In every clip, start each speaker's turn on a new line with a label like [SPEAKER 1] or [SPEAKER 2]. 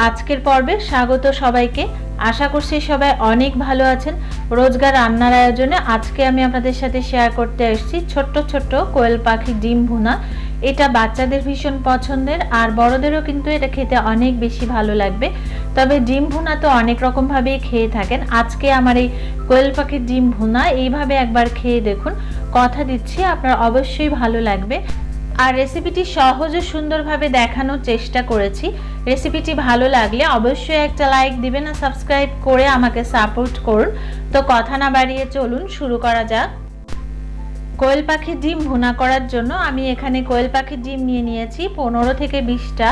[SPEAKER 1] আজকের পর্বে স্বাগত সবাইকে। আশা করছি সবাই অনেক ভালো আছেন। রোজগার রান্নার আয়োজনে আজকে আমি আপনাদের সাথে শেয়ার করতে এসেছি ছোট্ট ছোট্ট কোয়েল পাখি ডিম ভুনা। এটা বাচ্চাদের ভীষণ পছন্দের, আর বড়দেরও কিন্তু এটা খেতে অনেক বেশি ভালো লাগবে। তবে ডিম ভুনা তো অনেক রকমভাবেই খেয়ে থাকেন, আজকে আমার এই কোয়েল পাখির ডিম ভুনা এইভাবে একবার খেয়ে দেখুন। কথা দিচ্ছি আপনার অবশ্যই ভালো লাগবে। আর রেসিপিটি সহজ ও সুন্দরভাবে দেখানোর চেষ্টা করেছি। রেসিপিটি ভালো লাগলে অবশ্যই একটা লাইক দিবেন আর সাবস্ক্রাইব করে আমাকে সাপোর্ট করুন। তো কথা না বাড়িয়ে চলুন শুরু করা যাক। কোয়েল পাখির ডিম ভুনা করার জন্য আমি এখানে কোয়েল পাখির ডিম নিয়ে নিয়েছি 15 থেকে 20টা।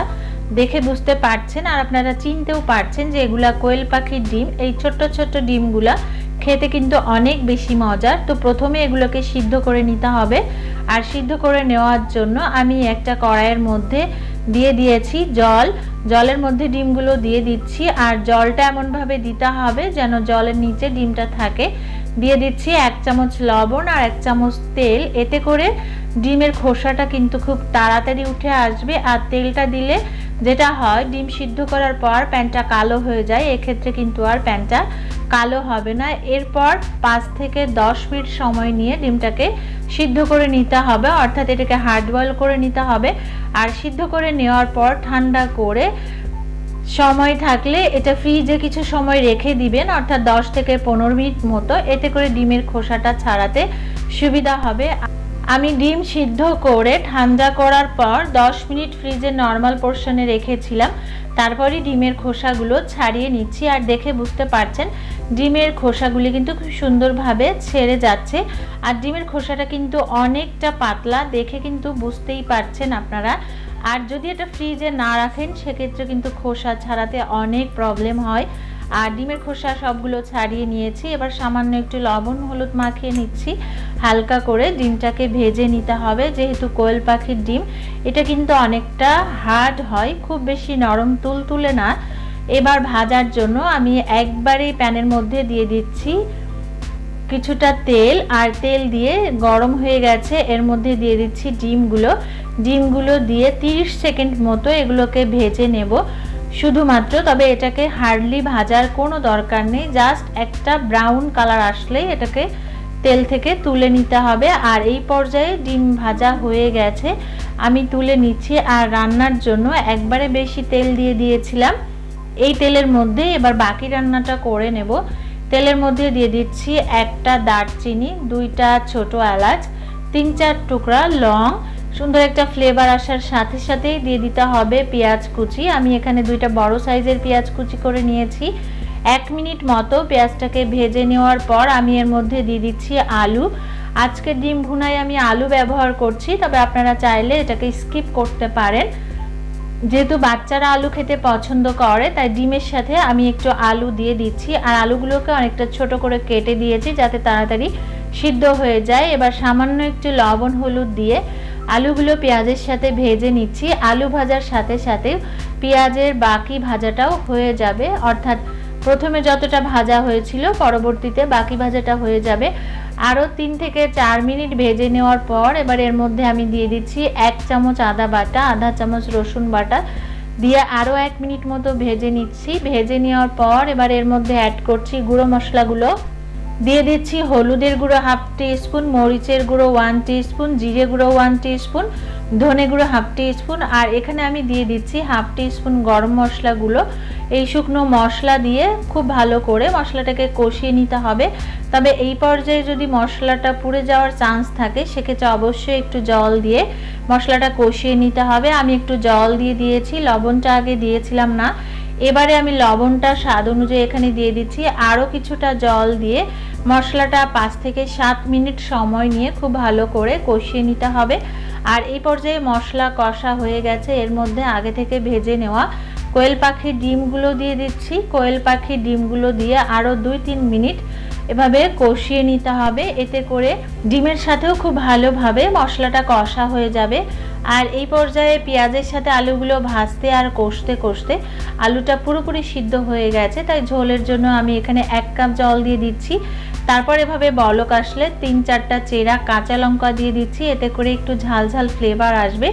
[SPEAKER 1] দেখে বুঝতে পারছেন আর আপনারা চিনতেও পারছেন যে এগুলা কোয়েল পাখির ডিম। এই ছোট্ট ছোট্ট ডিমগুলা খেতে কিন্তু অনেক বেশি মজার। তো প্রথমে এগুলোকে সিদ্ধ করে নিতে হবে, আর সিদ্ধ করে নেওয়ার জন্য আমি একটা কড়াইয়ের মধ্যে দিয়ে দিয়েছি জল। জলের মধ্যে ডিমগুলো দিয়ে দিচ্ছি, আর জলটা এমনভাবে দিতে হবে যেন জলের নিচে ডিমটা থাকে। দিয়ে দিচ্ছি 1 চামচ লবণ আর 1 চামচ তেল। এতে করে ডিমের খোসাটা কিন্তু খুব তাড়াতাড়ি উঠে আসবে। আর তেলটা দিলে যেটা হয়, ডিম সিদ্ধ করার পর প্যানটা কালো হয়ে যায়, এক্ষেত্রে কিন্তু আর প্যানটা কালো হবে না। এরপর 5 থেকে 10 মিনিট সময় নিয়ে ডিমটাকে সিদ্ধ করে নিতে হবে, অর্থাৎ এটাকে হার্ড বয়েল করে নিতে হবে। আর সিদ্ধ করে নেওয়ার পর ঠান্ডা করে সময় থাকলে এটা ফ্রিজে কিছু সময় রেখে দিবেন, অর্থাৎ 10 থেকে 15 মিনিট মতো। এতে করে ডিমের খোসাটা ছাড়াতে সুবিধা হবে। আমি ডিম সিদ্ধ করে ঠান্ডা করার পর 10 মিনিট ফ্রিজে নর্মাল পোর্শনে রেখেছিলাম। তারপরে ডিমের খোসাগুলো ছাড়িয়ে নিচ্ছি, আর দেখে বুঝতে পারছেন ডিমের খোসাগুলি কিন্তু খুব সুন্দরভাবে ছেড়ে যাচ্ছে। আর ডিমের খোসাটা কিন্তু অনেকটা পাতলা, দেখে কিন্তু বুঝতেই পারছেন আপনারা। আর যদি এটা ফ্রিজে না রাখেন সেক্ষেত্রে কিন্তু খোসা ছাড়াতে অনেক প্রবলেম হয়। আর ডিমের খোসা সবগুলো ছাড়িয়ে নিয়েছি। এবার সামান্য একটু লবণ হলুদ মাখিয়ে নিচ্ছি। হালকা করে ডিমটাকে ভেজে নিতে হবে, যেহেতু কোয়েল পাখির ডিম এটা কিন্তু অনেকটা হার্ড হয়, খুব বেশি নরম তুলতুলে না। এবার ভাজার জন্য আমি একবারেই প্যানের মধ্যে দিয়ে দিচ্ছি কিছুটা তেল, আর তেল দিয়ে গরম হয়ে গেছে। এর মধ্যে দিয়ে দিচ্ছি ডিমগুলো দিয়ে 30 সেকেন্ড মতো এগুলোকে ভেজে নেব শুধুমাত্র। তবে এটাকে হার্ডলি ভাজার কোনো দরকার নেই, জাস্ট একটা ব্রাউন কালার আসলেই এটাকে তেল থেকে তুলে নিতে হবে। আর এই পর্যায়ে ডিম ভাজা হয়ে গেছে, আমি তুলে নিচ্ছি। আর রান্নার জন্য একবারে বেশি তেল দিয়ে দিয়েছিলাম, এই তেলের মধ্যে এবার বাকি রান্নাটা করে নেব। তেলের মধ্যে দিয়ে দিচ্ছি একটা দারচিনি, 2টা ছোট এলাচ, 3-4 টুকরা লং। সুন্দর একটা ফ্লেভার আসার সাথে সাথেই দিয়ে দিতে হবে পেঁয়াজ কুচি। আমি এখানে 2টা বড় সাইজের পেঁয়াজ কুচি করে নিয়েছি। 1 মিনিট মতো পেঁয়াজটাকে ভেজে নেওয়ার পর আমি এর মধ্যে দিয়ে দিচ্ছি আলু। আজকের ডিম ভুনায় আমি আলু ব্যবহার করছি, তবে আপনারা চাইলে এটাকে স্কিপ করতে পারেন। যেহেতু বাচ্চারা আলু খেতে পছন্দ করে, তাই ডিমের সাথে আমি একটু আলু দিয়ে দিচ্ছি। আর আলুগুলোকে অনেকটা ছোট করে কেটে দিয়েছি যাতে তাড়াতাড়ি সিদ্ধ হয়ে যায়। এবার সামান্য একটু লবণ হলুদ দিয়ে আলুগুলো পেঁয়াজের সাথে ভেজে নিচ্ছি। আলু ভাজার সাথে সাথে পেঁয়াজের বাকি ভাজাটাও হয়ে যাবে, অর্থাৎ প্রথমে যতটা ভাজা হয়েছিল পরবর্তীতে বাকি ভাজাটা হয়ে যাবে। আরও 3 থেকে 4 মিনিট ভেজে নেওয়ার পর এবার এর মধ্যে আমি দিয়ে দিচ্ছি 1 চামচ আদা বাটা, আধা চামচ রসুন বাটা দিয়ে আরও 1 মিনিট মতো ভেজে নিচ্ছি। ভেজে নেওয়ার পর এবার এর মধ্যে অ্যাড করছি গুঁড়ো মশলাগুলো। দিয়ে দিচ্ছি হলুদের গুঁড়ো 1/2 টিস্পুন, মরিচের গুঁড়ো 1 টিস্পুন, জিরে গুঁড়ো 1 টিস্পুন, ধনে গুঁড়ো 1/2 টিস্পুন, আর এখানে আমি দিয়ে দিচ্ছি 1/2 টিস্পুন গরম মশলাগুলো। এই শুকনো মশলা দিয়ে খুব ভালো করে মশলাটাকে কষিয়ে নিতে হবে। তবে এই পর্যায়ে যদি মশলাটা পুড়ে যাওয়ার চান্স থাকে সেক্ষেত্রে অবশ্যই একটু জল দিয়ে মশলাটা কষিয়ে নিতে হবে। আমি একটু জল দিয়ে দিয়েছি, লবণটা আগে দিয়েছিলাম না। এবারে আমি লবণটা স্বাদ অনুযায়ী এখানে দিয়ে দিচ্ছি। আরও কিছুটা জল দিয়ে মশলাটা 5 থেকে 7 মিনিট সময় নিয়ে খুব ভালো করে কষিয়ে নিতে হবে। আর এই পর্যায়ে মশলা কষা হয়ে গেছে, এর মধ্যে আগে থেকে ভেজে নেওয়া কোয়েল পাখির ডিমগুলো দিয়ে দিচ্ছি। কোয়েল পাখির ডিমগুলো দিয়ে আরও 2-3 মিনিট এভাবে কষিয়ে নিতে হবে। এতে করে ডিমের সাথেও খুব ভালোভাবে মশলাটা কষা হয়ে যাবে। আর এই পর্যায়ে পেঁয়াজের সাথে আলুগুলো ভাজতে আর কষতে কষতে আলুটা পুরোপুরি সিদ্ধ হয়ে গেছে, তাই ঝোলের জন্য আমি এখানে 1 কাপ জল দিয়ে দিচ্ছি। তারপর এভাবে বলক আসলে 3-4টা চেরা কাঁচা লঙ্কা দিয়ে দিচ্ছি, এতে করে একটু ঝাল ঝাল ফ্লেভার আসবে।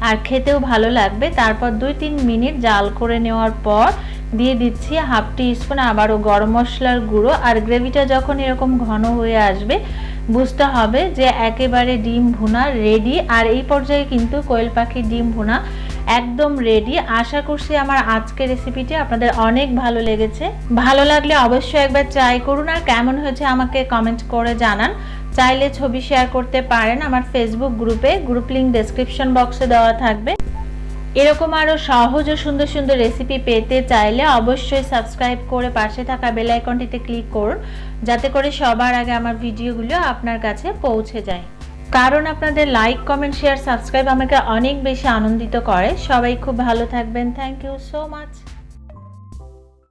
[SPEAKER 1] আর খেতেও ভালো লাগবে। তারপর 2-3 মিনিট জাল করে নেওয়ার পর দিয়ে দিচ্ছি হাফ টি স্পুন আবারও গরম মশলার গুঁড়ো। আর গ্রেভিটা যখন এরকম ঘন হয়ে আসবে বুঝতে হবে যে একেবারে ডিম ভুনা রেডি। আর এই পর্যায়ে কিন্তু কোয়েল পাখির ডিম ভুনা একদম রেডি। আশা করছি আমার আজকের রেসিপিটি আপনাদের অনেক ভালো লেগেছে। ভালো লাগলে অবশ্যই একবার ট্রাই করুন, আর কেমন হয়েছে আমাকে কমেন্ট করে জানান। চাইলে ছবি শেয়ার করতে পারেন আমার ফেসবুক গ্রুপে, গ্রুপ লিংক ডেসক্রিপশন বক্সে দেওয়া থাকবে। এরকম আরও সহজ ও সুন্দর সুন্দর রেসিপি পেতে চাইলে অবশ্যই সাবস্ক্রাইব করে পাশে থাকা বেল আইকনটিতে ক্লিক করুন, যাতে করে সবার আগে আমার ভিডিওগুলো আপনার কাছে পৌঁছে যায়। কারণ আপনাদের লাইক, কমেন্ট, শেয়ার, সাবস্ক্রাইব আমাকে অনেক বেশি আনন্দিত করে। সবাই খুব ভালো থাকবেন। Thank you so much.